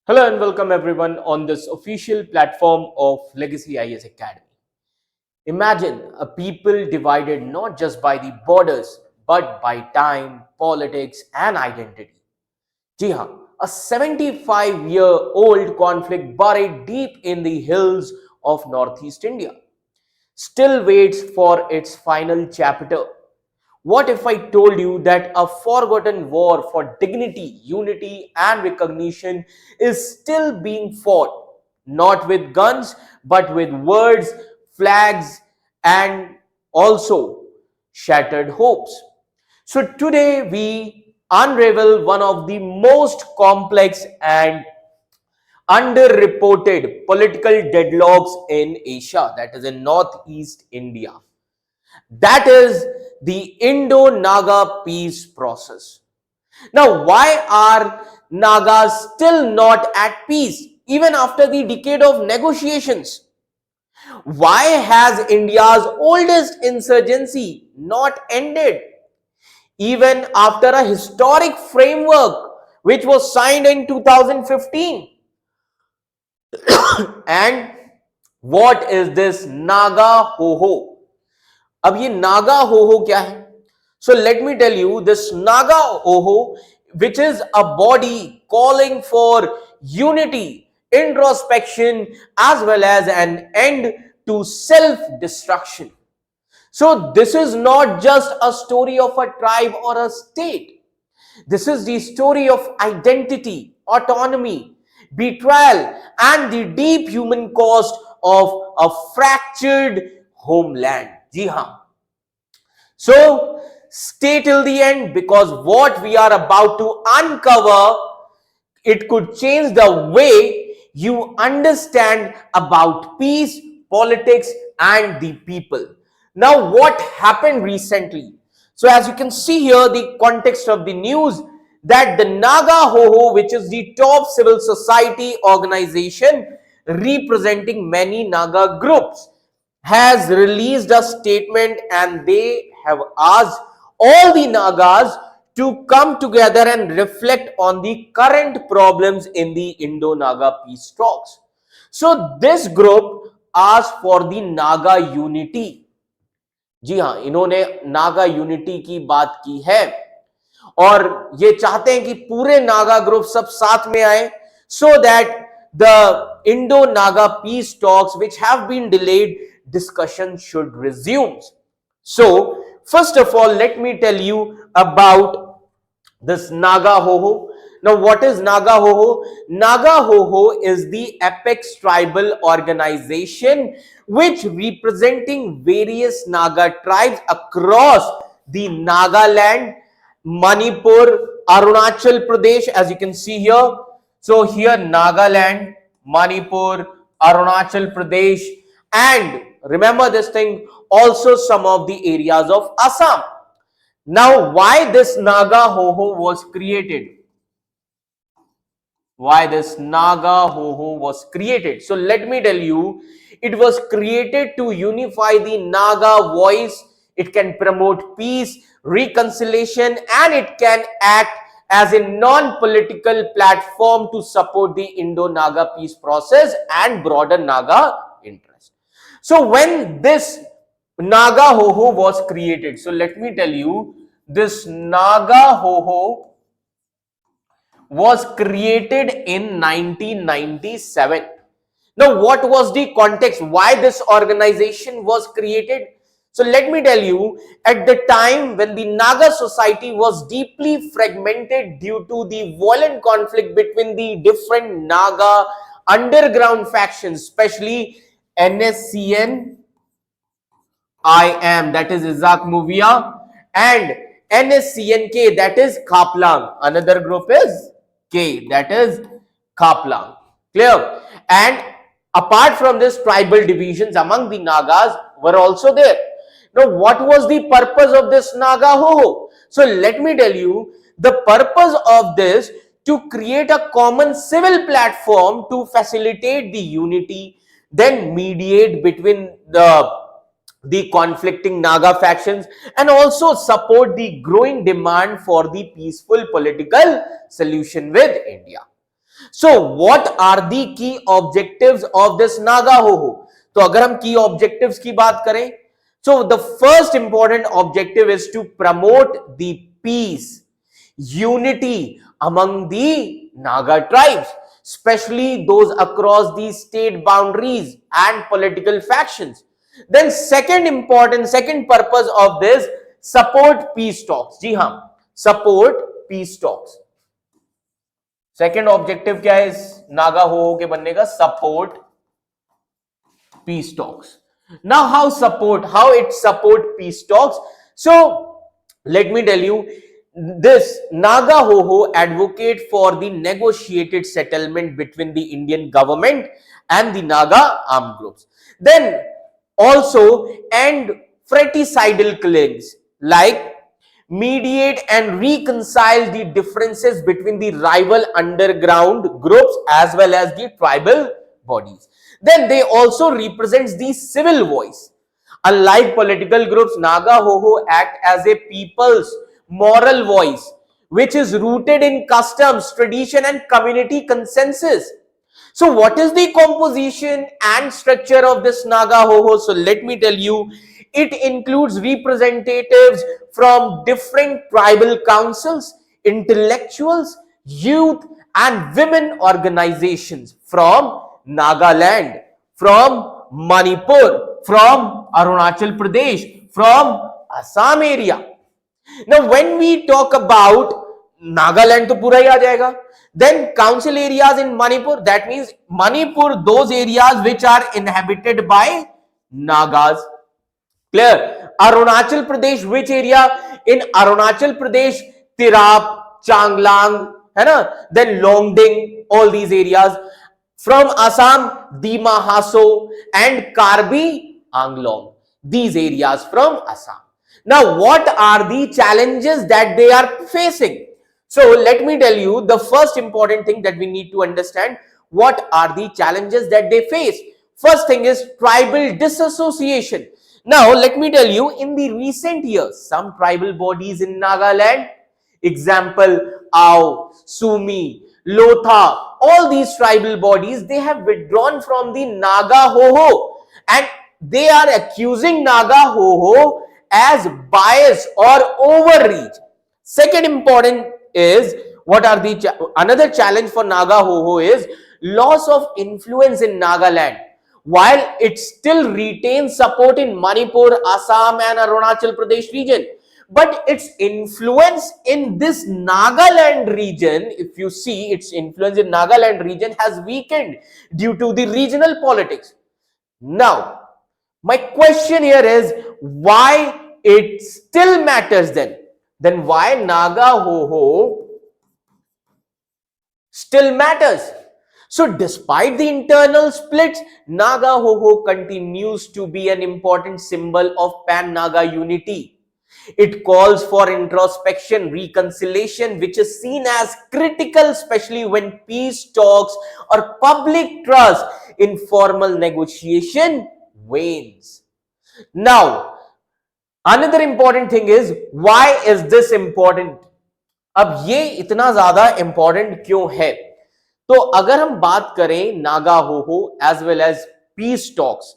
Hello and welcome everyone on this official platform of Legacy IAS Academy. Imagine a people divided not just by the borders but by time, politics and identity. Ji haan, a 75-year-old conflict buried deep in the hills of Northeast India still waits for its final chapter. What if I told you that a forgotten war for dignity, unity, and recognition is still being fought, not with guns, but with words, flags, and also shattered hopes? So, today we unravel one of the most complex and underreported political deadlocks in Asia, that is in Northeast India. That is the Indo-Naga peace process. Now, why are Nagas still not at peace even after the decade of negotiations? Why has India's oldest insurgency not ended even after a historic framework which was signed in 2015? And what is this Naga Hoho? अब ये नागा होहो क्या है? So let me tell you, this Naga Hoho, which is a body calling for unity, introspection, as well as an end to self-destruction. So this is not just a story of a tribe or a state. This is the story of identity, autonomy, betrayal, and the deep human cost of a fractured homeland. Ji haan. So stay till the end, because what we are about to uncover, it could change the way you understand about peace, politics, and the people. Now, what happened recently? So as you can see here, the context of the news, that the Naga Hoho, which is the top civil society organization representing many Naga groups, has released a statement, and they have asked all the Nagas to come together and reflect on the current problems in the Indo-Naga peace talks. So this group asked for the Naga unity. जी हाँ, इन्होंने Naga unity की बात की है और ये चाहते हैं कि पूरे नागा ग्रुप सब साथ में आए, so that the Indo-Naga peace talks which have been delayed, discussion should resume. So first of all, let me tell you about this Naga Hoho. Now, what is Naga Hoho? Naga Hoho is the apex tribal organization which representing various Naga tribes across the Nagaland, Manipur, Arunachal Pradesh, as you can see here. So here Nagaland, Manipur, Arunachal Pradesh, and remember this thing, also some of the areas of Assam. Now, why this Naga Hoho was created? Why this Naga Hoho was created? So let me tell you, it was created to unify the Naga voice. It can promote peace, reconciliation, and it can act as a non-political platform to support the Indo-Naga peace process and broader Naga interest. So when this Naga Hoho was created, so let me tell you, this Naga Hoho was created in 1997. Now, what was the context? Why this organization was created? So let me tell you, at the time when the Naga society was deeply fragmented due to the violent conflict between the different Naga underground factions, especially NSCN, IM, that is Isaac Movia, and NSCNK, that is Khaplang. Another group is K, that is Khaplang. Clear? And apart from this, tribal divisions among the Nagas were also there. Now, what was the purpose of this Naga Hoho? So let me tell you, the purpose of this, to create a common civil platform to facilitate the unity, then mediate between the conflicting Naga factions, and also support the growing demand for the peaceful political solution with India. So what are the key objectives of this Naga Hoho? तो अगर हम key objectives की बात करें, so the first important objective is to promote the peace, unity among the Naga tribes, especially those across the state boundaries and political factions. Then second purpose of this, support peace talks. जी हाँ, support peace talks. Second objective क्या है इस नागा हो के बनने का? Support peace talks. Now how it support peace talks? So let me tell you, this Naga Hoho advocate for the negotiated settlement between the Indian government and the Naga armed groups. Then also end fratricidal killings, like mediate and reconcile the differences between the rival underground groups as well as the tribal bodies. Then they also represents the civil voice. Unlike political groups, Naga Hoho act as a people's moral voice, which is rooted in customs, tradition, and community consensus. So what is the composition and structure of this Naga Hoho? So let me tell you, it includes representatives from different tribal councils, intellectuals, youth, and women organizations from Nagaland, from Manipur, from Arunachal Pradesh, from Assam area. Now, when we talk about Nagaland, तो पूरा ही आ जाएगा. Then council areas in Manipur, that means Manipur, those areas which are inhabited by Nagas. Clear? Arunachal Pradesh, which area? In Arunachal Pradesh, Tirap, Changlang, है ना? Then Longding, all these areas. From Assam, Dima Haso and Karbi Anglong. These areas from Assam. Now, what are the challenges that they are facing? So, let me tell you the first important thing that we need to understand. What are the challenges that they face? First thing is tribal disassociation. Now, let me tell you, in the recent years, some tribal bodies in Nagaland, example, Ao, Sumi, Lotha, all these tribal bodies, they have withdrawn from the Naga Hoho and they are accusing Naga Hoho as bias or overreach. Second important is, what are the another challenge for Naga Hoho is loss of influence in Nagaland. While it still retains support in Manipur, Assam and Arunachal Pradesh region, but its influence in this Nagaland region, if you see, its influence in Nagaland region has weakened due to the regional politics. Now, my question here is, why it still matters then? Then why Naga Hoho still matters? So despite the internal splits, Naga Hoho continues to be an important symbol of pan-Naga unity. It calls for introspection, reconciliation, which is seen as critical, especially when peace talks or public trust in formal negotiation wanes. Now, another important thing is, why is this important? अब ये इतना ज्यादा important क्यों है? तो अगर हम बात करें Naga Hoho as well as peace talks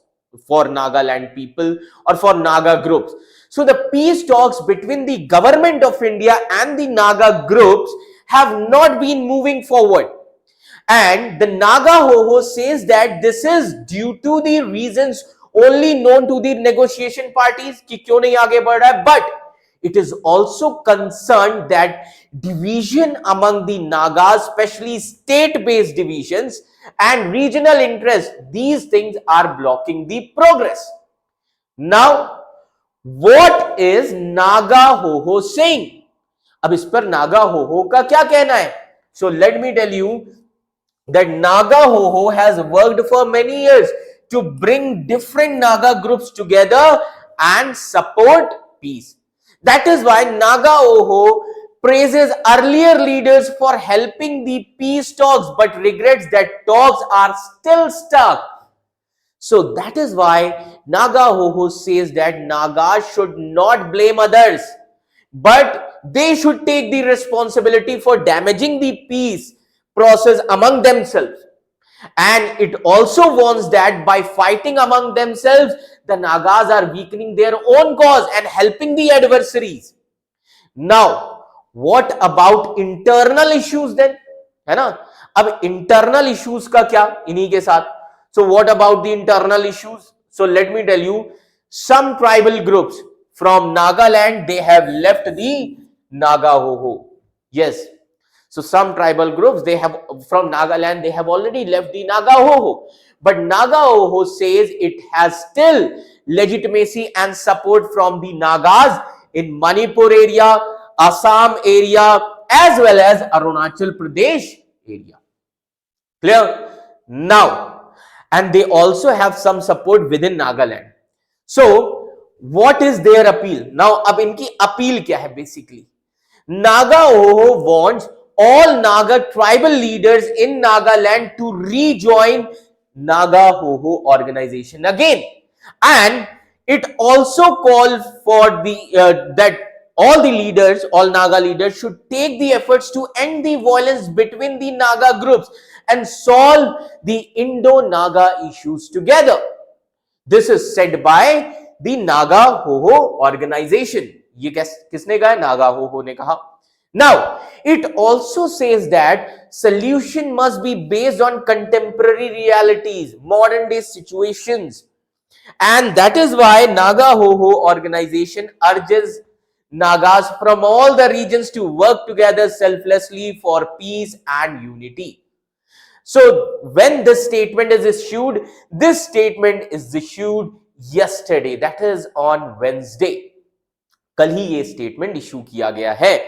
for Nagaland people और for Naga groups, so the peace talks between the government of India and the Naga groups have not been moving forward, and the Naga Hoho says that this is due to the reasons only known to the negotiation parties कि क्यों नहीं आगे बढ़ रहा है, but it is also concerned that division among the Nagas, especially state-based divisions and regional interests, these things are blocking the progress. Now, what is Naga Hoho saying? अब इस पर Naga Hoho का क्या कहना है? So let me tell you that Naga Hoho has worked for many years to bring different Naga groups together and support peace. That is why Naga Hoho praises earlier leaders for helping the peace talks but regrets that talks are still stuck. So that is why Naga Hoho says that Nagas should not blame others, but they should take the responsibility for damaging the peace, process among themselves. And it also warns that by fighting among themselves, the Nagas are weakening their own cause and helping the adversaries. Now, what about internal issues then? है ना? अब internal issues का क्या इन्हीं के साथ? So what about the internal issues? So let me tell you, some tribal groups from Nagaland, they have left the Naga Hoho. Yes. So some tribal groups, they have from Nagaland, they have already left the Naga Hoho. But Naga Hoho says it has still legitimacy and support from the Nagas in Manipur area, Assam area, as well as Arunachal Pradesh area. Clear? Now, and they also have some support within Nagaland. So, what is their appeal? Now, ab inki appeal kya hai basically? Naga Hoho wants all Naga tribal leaders in Nagaland to rejoin Naga Hoho organization again. And it also calls for the that all the leaders, all Naga leaders should take the efforts to end the violence between the Naga groups and solve the Indo-Naga issues together. This is said by the Naga Hoho organization. ये किसने कहा? Naga Hoho ने कहा. Now, it also says that solution must be based on contemporary realities, modern day situations. And that is why Naga Hoho organization urges Nagas from all the regions to work together selflessly for peace and unity. So when this statement is issued, this statement is issued yesterday, that is on Wednesday. कल ही ये statement issue किया गया है.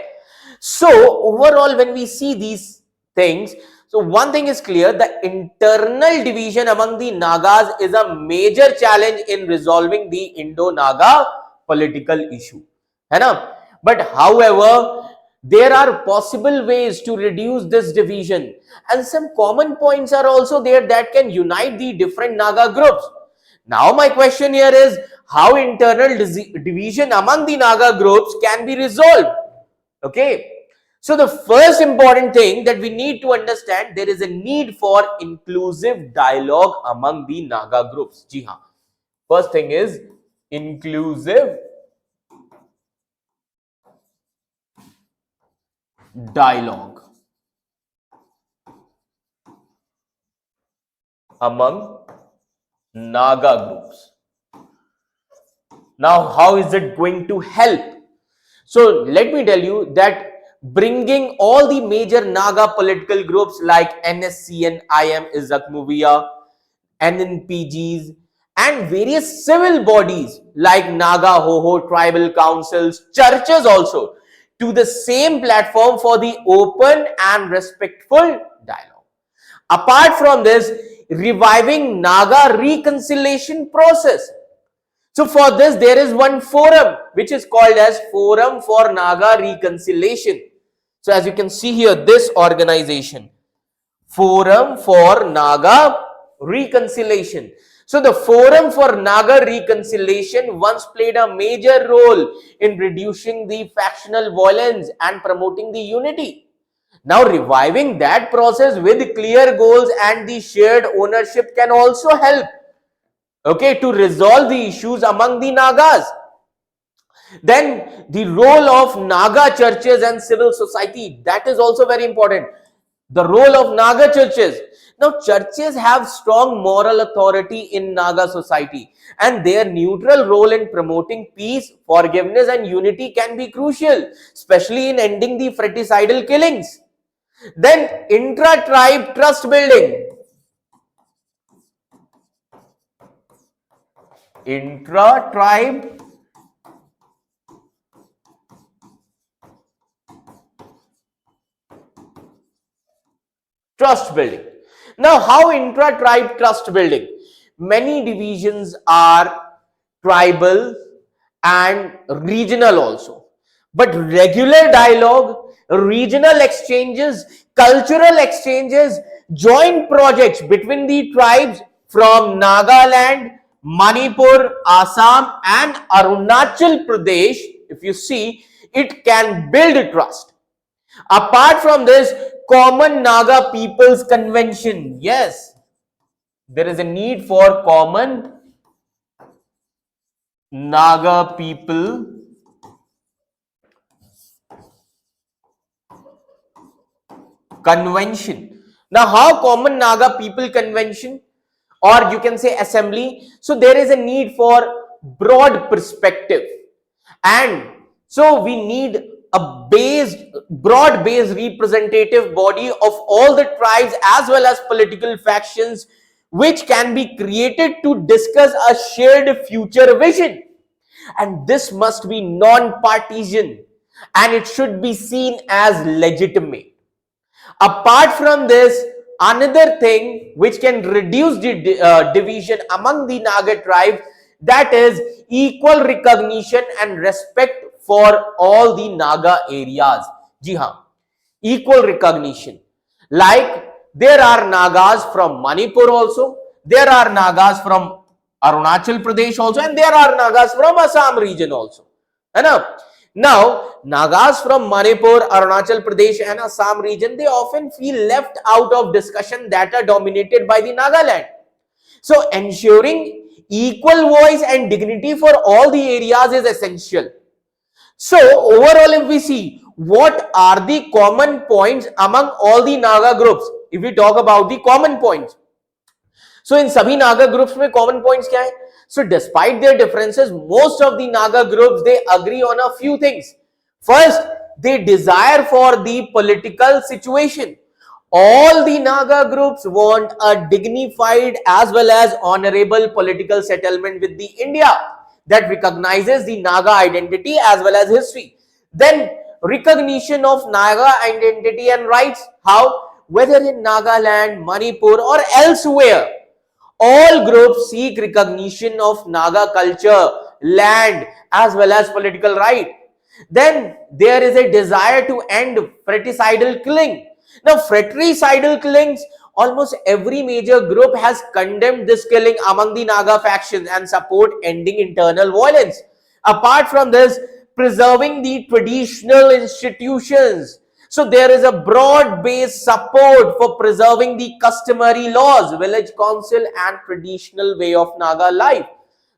So overall, when we see these things, so one thing is clear, the internal division among the Nagas is a major challenge in resolving the Indo-Naga political issue. है ना? But however, there are possible ways to reduce this division, and some common points are also there that can unite the different Naga groups. Now my question here is, how internal division among the Naga groups can be resolved? Okay, so the first important thing that we need to understand, there is a need for inclusive dialogue among the Naga groups. जी हाँ, first thing is inclusive dialogue among Naga groups. Now, how is it going to help? So, let me tell you that bringing all the major Naga political groups like NSCN, IM Izzat Movia, NNPGs, and various civil bodies like Naga Hoho, tribal councils, churches also, to the same platform for the open and respectful dialogue. Apart from this, reviving Naga reconciliation process. So for this, there is one forum which is called as Forum for Naga Reconciliation. So as you can see here, this organization, Forum for Naga Reconciliation. So the Forum for Naga Reconciliation once played a major role in reducing the factional violence and promoting the unity. Now reviving that process with clear goals and the shared ownership can also help, okay, to resolve the issues among the Nagas. Then the role of Naga churches and civil society, that is also very important. The role of Naga churches. Now, churches have strong moral authority in Naga society, and their neutral role in promoting peace, forgiveness, and unity can be crucial, especially in ending the fratricidal killings. Then, intra-tribe trust building. Intra-tribe trust building. Now, how intra-tribe trust building? Many divisions are tribal and regional also. But regular dialogue, regional exchanges, cultural exchanges, joint projects between the tribes from Nagaland, Manipur, Assam, and Arunachal Pradesh, if you see, it can build trust. Apart from this, common Naga people's convention. Yes, there is a need for common Naga people convention. Now, how common Naga people convention, or you can say assembly? So there is a need for broad perspective, and so we need a broad based representative body of all the tribes as well as political factions, which can be created to discuss a shared future vision. And this must be non-partisan, and it should be seen as legitimate. Apart from this, another thing which can reduce the division among the Naga tribe, that is equal recognition and respect for all the Naga areas. Ji haan, equal recognition. Like there are Nagas from Manipur also, there are Nagas from Arunachal Pradesh also, and there are Nagas from Assam region also. है ना? Now, Nagas from Manipur, Arunachal Pradesh and Assam region, they often feel left out of discussion that are dominated by the Nagaland. So, ensuring equal voice and dignity for all the areas is essential. So, overall, if we see what are the common points among all the Naga groups, if we talk about the common points, so in सभी Naga groups में common points क्या है? So despite their differences, most of the Naga groups, they agree on a few things. First, they desire for the political situation. All the Naga groups want a dignified as well as honorable political settlement with the India that recognizes the Naga identity as well as history. Then recognition of Naga identity and rights. How? Whether in Nagaland, Manipur or elsewhere, all groups seek recognition of Naga culture, land as well as political right. Then there is a desire to end fratricidal killing. Now fratricidal killings, almost every major group has condemned this killing among the Naga factions and support ending internal violence. Apart from this, preserving the traditional institutions. So there is a broad-based support for preserving the customary laws, village council and traditional way of Naga life.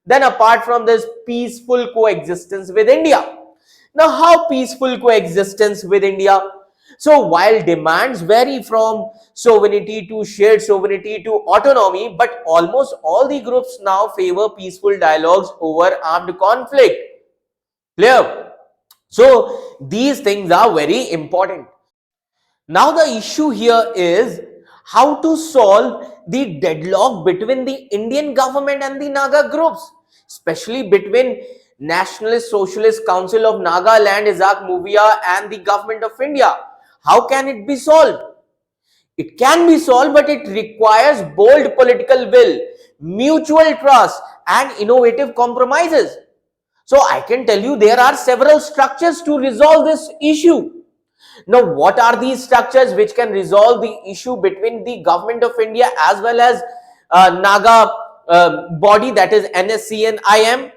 Then apart from this, peaceful coexistence with India. Now how peaceful coexistence with India? So while demands vary from sovereignty to shared sovereignty to autonomy, but almost all the groups now favor peaceful dialogues over armed conflict. Clear? So these things are very important. Now the issue here is how to solve the deadlock between the Indian government and the Naga groups, especially between Nationalist Socialist Council of Nagaland, Isaac Movia, and the government of India. How can it be solved? It can be solved, but it requires bold political will, mutual trust, and innovative compromises. So I can tell you there are several structures to resolve this issue. Now, what are these structures which can resolve the issue between the government of India as well as Naga body, that is NSC and IM?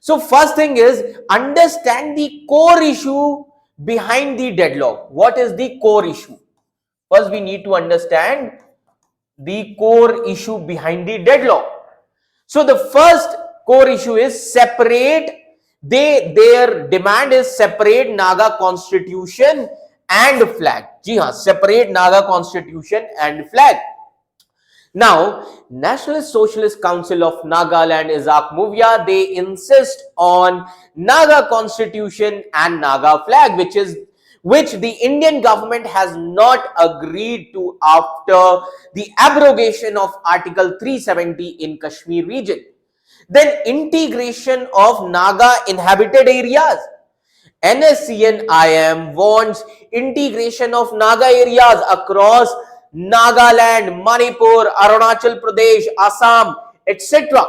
So first thing is understand the core issue behind the deadlock. What is the core issue? First, we need to understand the core issue behind the deadlock. So the first core issue is separate. Their demand is separate Naga constitution and flag. Ji haan, separate Naga constitution and flag. Now, Nationalist Socialist Council of Nagaland, Isaac Movia, they insist on Naga constitution and Naga flag, which the Indian government has not agreed to after the abrogation of Article 370 in Kashmir region. Then integration of Naga inhabited areas. NSC and IM wants integration of Naga areas across Nagaland, Manipur, Arunachal Pradesh, Assam, etc.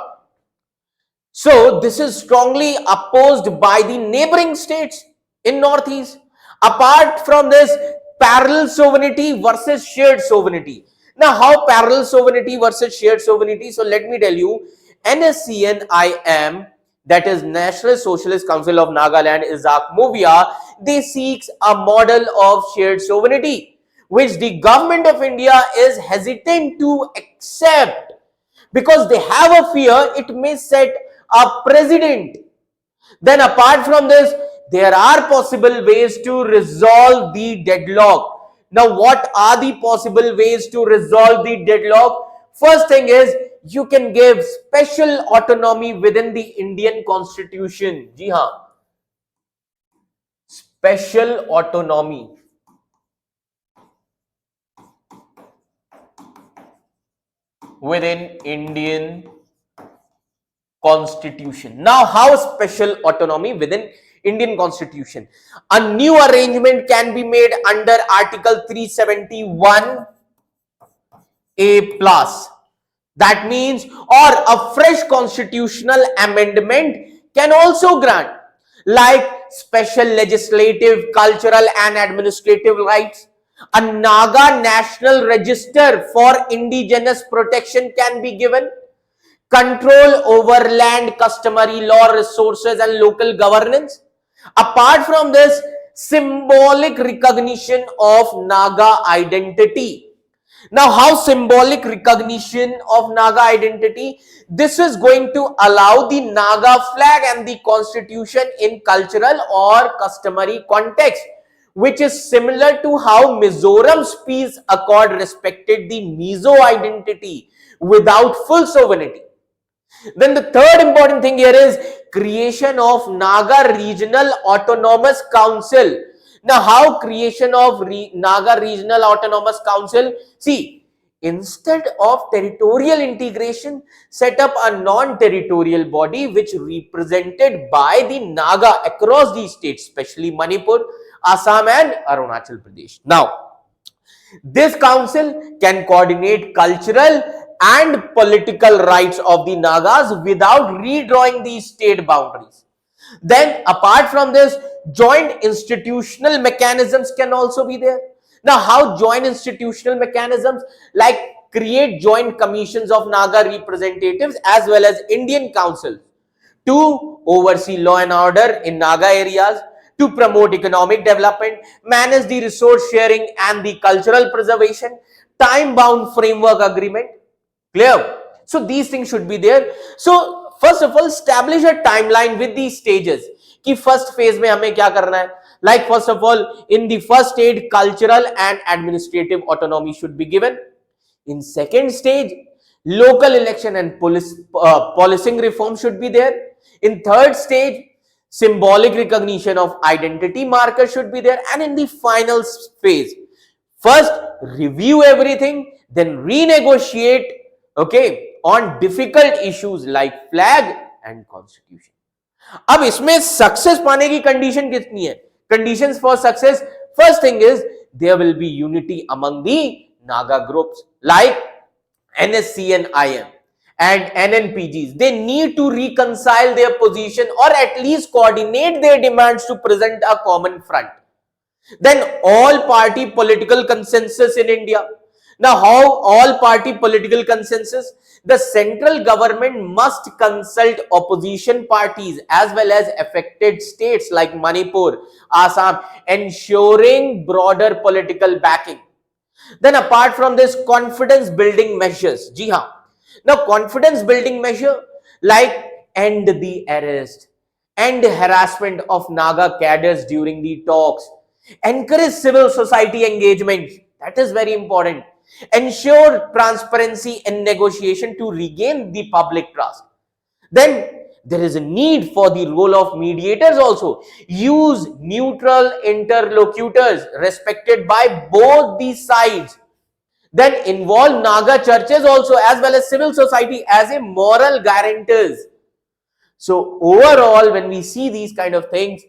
So this is strongly opposed by the neighboring states in Northeast. Apart from this, parallel sovereignty versus shared sovereignty. Now, how parallel sovereignty versus shared sovereignty? So let me tell you, NSC and IM, that is National Socialist Council of Nagaland, Isaac Movia, they seeks a model of shared sovereignty, which the government of India is hesitant to accept because they have a fear it may set a precedent. Then apart from this, there are possible ways to resolve the deadlock. Now, what are the possible ways to resolve the deadlock? First thing is, you can give special autonomy within the Indian constitution. Ji haan. Special autonomy within Indian constitution. Now, how special autonomy within Indian constitution? A new arrangement can be made under Article 371 A plus. That means, or a fresh constitutional amendment can also grant, like special legislative, cultural and administrative rights. A Naga National Register for indigenous protection can be given. Control over land, customary law, resources and local governance. Apart from this, symbolic recognition of Naga identity. Now, how symbolic recognition of Naga identity? This is going to allow the Naga flag and the constitution in cultural or customary context, which is similar to how Mizoram's peace accord respected the Mizo identity without full sovereignty. Then the third important thing here is creation of Naga Regional Autonomous Council. Now, how creation of Naga Regional Autonomous Council? See, instead of territorial integration, set up a non-territorial body which represented by the Naga across the states, especially Manipur, Assam and Arunachal Pradesh. Now, this council can coordinate cultural and political rights of the Nagas without redrawing the state boundaries. Then, apart from this, joint institutional mechanisms can also be there. Now, how joint institutional mechanisms? Like create joint commissions of Naga representatives as well as Indian councils to oversee law and order in Naga areas, to promote economic development, manage the resource sharing and the cultural preservation, time-bound framework agreement. Clear? So these things should be there. So first of all, establish a timeline with these stages. कि first phase में हमें क्या करना है? Like first of all, in the first stage, cultural and administrative autonomy should be given. In second stage, local election and policing reform should be there. In third stage, symbolic recognition of identity markers should be there. And in the final phase, first review everything, then renegotiate, okay, on difficult issues like flag and constitution. अब इसमें success पाने की condition कितनी है? Conditions for success, first thing is there will be unity among the Naga groups like NSC and IM and NNPGs. They need to reconcile their position or at least coordinate their demands to present a common front. Then all party political consensus in India. Now, how all party political consensus? The central government must consult opposition parties as well as affected states like Manipur, Assam, ensuring broader political backing. Then apart from this, confidence building measures. Ji haan. Now, confidence building measure like end the arrest, end harassment of Naga cadres during the talks, encourage civil society engagement. That is very important. Ensure transparency in negotiation to regain the public trust. Then there is a need for the role of mediators also. Use neutral interlocutors respected by both the sides. Then involve Naga churches also as well as civil society as a moral guarantors. So overall, when we see these kind of things,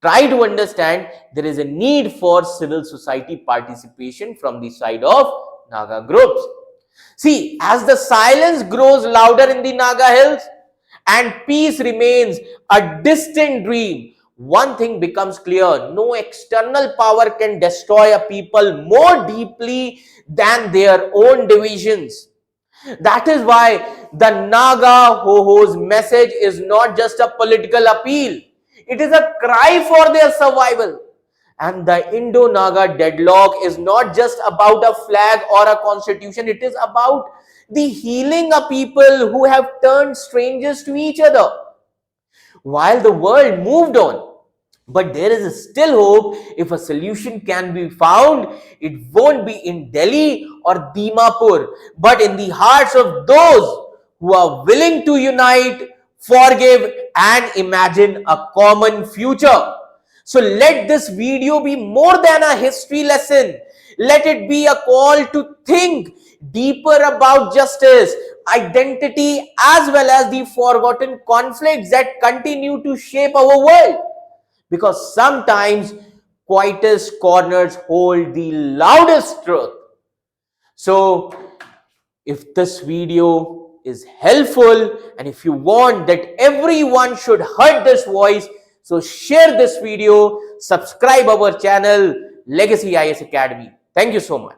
try to understand there is a need for civil society participation from the side of Naga groups. See, as the silence grows louder in the Naga hills and peace remains a distant dream, one thing becomes clear: no external power can destroy a people more deeply than their own divisions. That is why the Naga Hoho's message is not just a political appeal. It is a cry for their survival. And the Indo-Naga deadlock is not just about a flag or a constitution. It is about the healing of people who have turned strangers to each other. While the world moved on, but there is still hope. If a solution can be found, it won't be in Delhi or Dimapur, but in the hearts of those who are willing to unite, forgive, and imagine a common future. So let this video be more than a history lesson. Let it be a call to think deeper about justice, identity, as well as the forgotten conflicts that continue to shape our world. Because sometimes quietest corners hold the loudest truth. So if this video is helpful and if you want that everyone should hear this voice, so share this video, subscribe our channel Legacy IAS Academy. Thank you so much.